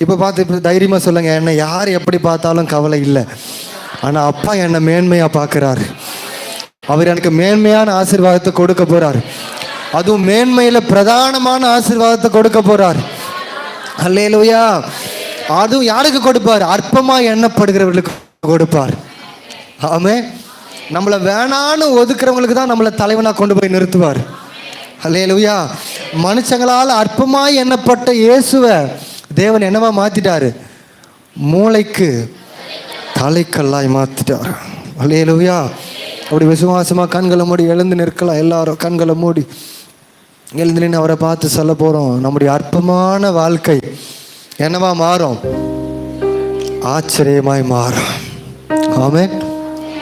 இப்போ இப்போ தைரியமாக சொல்லுங்க, என்னை யார் எப்படி பார்த்தாலும் கவலை இல்லை. ஆனால் அப்பா என்னை மேன்மையாக பார்க்குறாரு. அவர் எனக்கு மேன்மையான ஆசீர்வாதத்தை கொடுக்க போகிறார். அதுவும் மேன்மையில் பிரதானமான ஆசீர்வாதத்தை கொடுக்க போகிறார். அல்லேலூயா. அதுவும் யாருக்கு கொடுப்பார்? அற்பமாக எண்ணப்படுகிறவர்களுக்கு கொடுப்பார். ஆமே. நம்மளை வேணான்னு ஒதுக்குறவங்களுக்கு தான் நம்மளை தலைவனாக கொண்டு போய் நிறுத்துவார். அல்லேலூயா. மனுஷங்களால் அற்பமாய் எண்ணப்பட்ட இயேசுவை தேவன் என்னவா மாற்றிட்டாரு? மூளைக்கு தலைக்கல்லாய் மாற்றிட்டார். அல்லேலூயா. அப்படி விசுவாசமாக கண்களை மூடி எழுந்து நிற்கலாம். எல்லாரும் கண்களை மூடி எழுந்து நின்று அவரை பார்த்து சொல்ல போகிறோம். நம்முடைய அற்பமான வாழ்க்கை என்னவா மாறும்? ஆச்சரியமாய் மாறும். ஆமென்.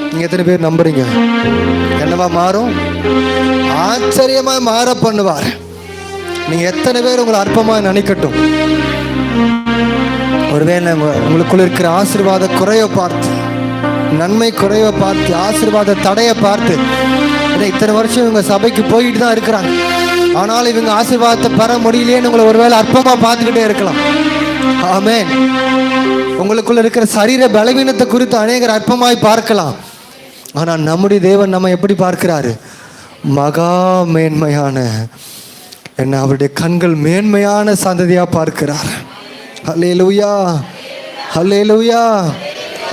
நீங்கள் எத்தனை பேர் நம்புறீங்க? என்னவா மாறும்? ஆச்சரியமாய் மாற பண்ணுவார். நீங்கள் எத்தனை பேர் உங்களை அற்பமாக நினைக்கட்டும், ஒருவேளை உங்களுக்குள்ள இருக்கிற ஆசீர்வாத குறைவை பார்த்து, நன்மை குறைவை பார்த்து, ஆசீர்வாத தடையை பார்த்து, இத்தனை வருஷம் இவங்க சபைக்கு போயிட்டு தான் இருக்கிறாங்க, ஆனாலும் இவங்க ஆசீர்வாதத்தை பெற முடியலையேன்னு உங்களை ஒருவேளை அற்பமாக பார்த்துக்கிட்டே இருக்கலாம். ஆமென். உங்களுக்குள்ள இருக்கிற சரீர பலவீனத்தை குறித்து அநேகர் அற்பமாய் பார்க்கலாம். ஆனால் நம்முடைய தேவன் நம்ம எப்படி பார்க்கிறாரு? மகா மேன்மையான, என்ன அவருடைய கண்கள் மேன்மையான சந்ததியாக பார்க்கிறார். அல்லேலூயா. அல்லேலூயா.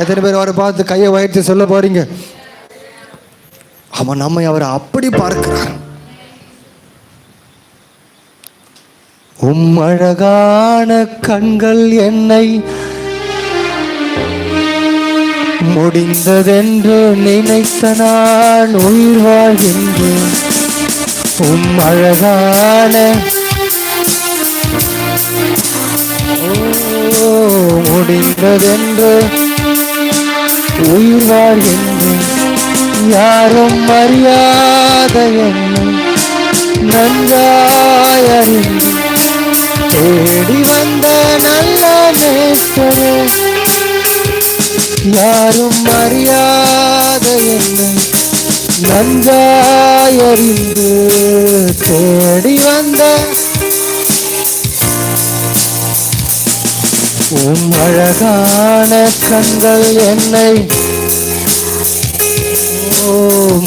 எத்தனை பேர் அவரை பார்த்து கையை உயர்த்தி சொல்ல போறீங்க? அவன் நம்மை அவரை அப்படி பார்க்கிறார். அழகான கண்கள் என்னை முடிந்ததென்று நினைத்த நான் உயிர் வாழ்கின்றேன். அழகான முடிந்ததென்று உயிர் வாழ்கின்றேன். யாரும் அறியாத என்னை நன்றாய் அறிந்து தேடி வந்த நல்ல நேசரே, யாரும் அறியாத என்னை நன்றாய் அறிந்து தேடி வந்த அழகான கண்கள் என்னை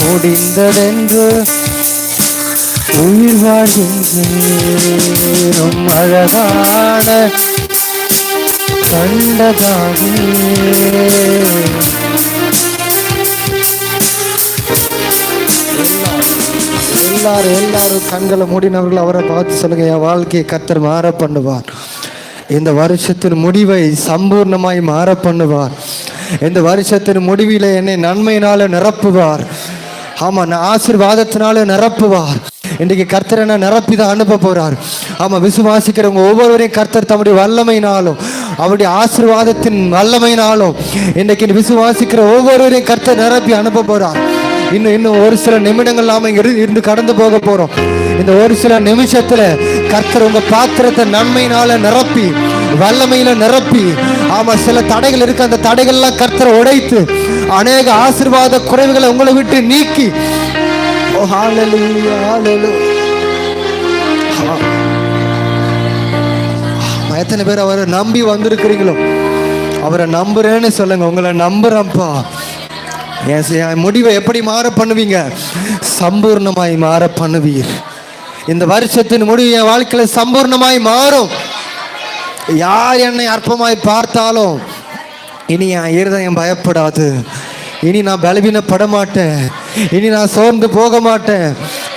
முடிந்ததென்று உயிர் வாழ்கின்றேன். அழகான கண்டதாகி எல்லாரும் கண்களை மூடினவர்கள் அவரை பார்த்து சொல்லுங்க, என் வாழ்க்கையை கர்த்தர் மாற பண்ணுவார். இந்த வருஷத்தின் முடிவை சம்பூர்ணமாய் மாற பண்ணுவார். இந்த வருஷத்தின் முடிவில் என்னை நன்மையினால நிரப்புவார். ஆமா, ஆசீர்வாதத்தினால நிரப்புவார். இன்றைக்கு கர்த்தர் என்ன நிரப்பி தான் அனுப்ப போறார். ஆமா, விசுவாசிக்கிறவங்க ஒவ்வொருவரையும் கர்த்தர் தம்முடைய வல்லமையினாலும் அவருடைய ஆசீர்வாதத்தின் வல்லமையினாலும் இன்றைக்கு விசுவாசிக்கிற ஒவ்வொருவரையும் கர்த்தர் நிரப்பி அனுப்ப போறார். இன்னும் ஒரு சில நிமிடங்கள் நாம இருந்து கடந்து போக போறோம். இந்த ஒரு சில நிமிஷத்துல கர்த்தர் உங்க பாத்திரத்தை நன்மையினால நிரப்பி, வல்லமையில நிரப்பி, ஆமா, சில தடைகள் இருக்கு, அந்த தடைகள் எல்லாம் கர்த்தரை உடைத்து அநேக ஆசீர்வாத குறைவுகளை உங்களை விட்டு நீக்கி, எத்தனை பேர் அவரை நம்பி வந்திருக்கிறீங்களோ அவரை நம்புறேன்னு சொல்லுங்க. உங்களை நம்புறேன்ப்பா. என் முடிவை எப்படி மாற பண்ணுவீங்க? சம்பூர்ணமாய் மாற பண்ணுவீர். இந்த வருஷத்தின் முடிவு என் வாழ்க்கையில சம்பூர்ணமாய் மாறும். யார் என்னை அற்பமாய் பார்த்தாலும் இனி என் இருதயம் பயப்படாது. இனி நான் பலவீனப்பட மாட்டேன். இனி நான் சோர்ந்து போக மாட்டேன்.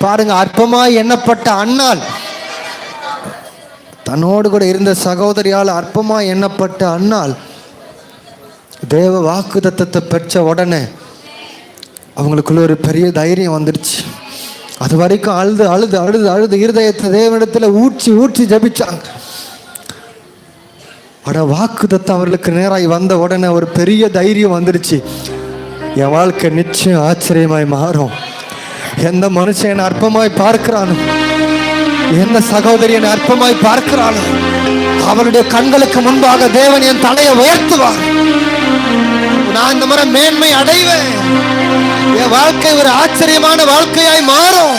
பாருங்க, அற்பமாய் எண்ணப்பட்ட அன்னாள், தன்னோடு கூட இருந்த சகோதரியால் அற்பமாய் எண்ணப்பட்ட அன்னாள் தேவ வாக்குத்தத்தத்தை பெற்ற உடனே அவங்களுக்குள்ள ஒரு பெரிய தைரியம் வந்துடுச்சு. அது வரைக்கும் அழுது அழுது அழுது அழுது இருதயத்தை தேவனிடத்துல ஊற்றி ஊற்றி ஜபிச்சாங்க. வாக்குத்தத்தம் அவர்களுக்கு நேராய் வந்த உடனே ஒரு பெரிய தைரியம் வந்துடுச்சு. என் வாழ்க்கை நிச்சயம் ஆச்சரியமாய் மாறும். எந்த மனுஷன் என்னை அற்பமாய் பார்க்கிறானோ, எந்த சகோதரி என்னை அற்பமாய் பார்க்கிறானோ, அவனுடைய கண்களுக்கு முன்பாக தேவன் என் தலையை உயர்த்துவார். நான் இந்த முறை மேன்மை அடைவேன். என் வாழ்க்கை ஒரு ஆச்சரியமான வாழ்க்கையாய் மாறும்.